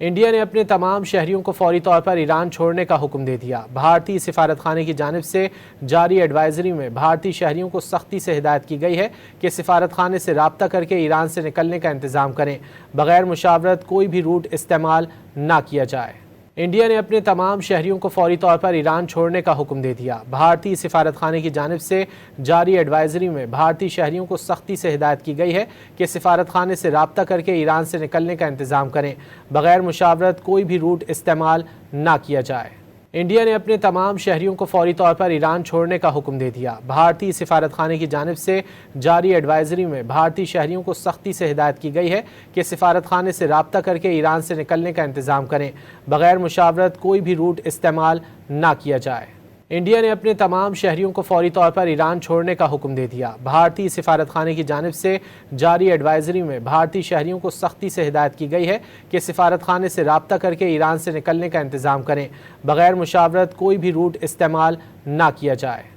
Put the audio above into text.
India نے اپنے تمام شہریوں کو فوری طور پر ایران چھوڑنے کا حکم دے دیا۔ بھارتی سفارت خانے کی جانب سے جاری ایڈوائزری میں بھارتی شہریوں کو سختی سے ہدایت کی گئی ہے کہ سفارت خانے سے رابطہ کر کے ایران سے نکلنے کا انتظام کریں، بغیر مشاورت کوئی بھی روٹ استعمال نہ کیا جائے۔ انڈیا نے اپنے تمام شہریوں کو فوری طور پر ایران چھوڑنے کا حکم دے دیا۔ بھارتی سفارت خانے کی جانب سے جاری ایڈوائزری میں بھارتی شہریوں کو سختی سے ہدایت کی گئی ہے کہ سفارت خانے سے رابطہ کر کے ایران سے نکلنے کا انتظام کریں، بغیر مشاورت کوئی بھی روٹ استعمال نہ کیا جائے۔ انڈیا نے اپنے تمام شہریوں کو فوری طور پر ایران چھوڑنے کا حکم دے دیا۔ بھارتی سفارت خانے کی جانب سے جاری ایڈوائزری میں بھارتی شہریوں کو سختی سے ہدایت کی گئی ہے کہ سفارت خانے سے رابطہ کر کے ایران سے نکلنے کا انتظام کریں، بغیر مشاورت کوئی بھی روٹ استعمال نہ کیا جائے۔ انڈیا نے اپنے تمام شہریوں کو فوری طور پر ایران چھوڑنے کا حکم دے دیا۔ بھارتی سفارت خانے کی جانب سے جاری ایڈوائزری میں بھارتی شہریوں کو سختی سے ہدایت کی گئی ہے کہ سفارت خانے سے رابطہ کر کے ایران سے نکلنے کا انتظام کریں، بغیر مشاورت کوئی بھی روٹ استعمال نہ کیا جائے۔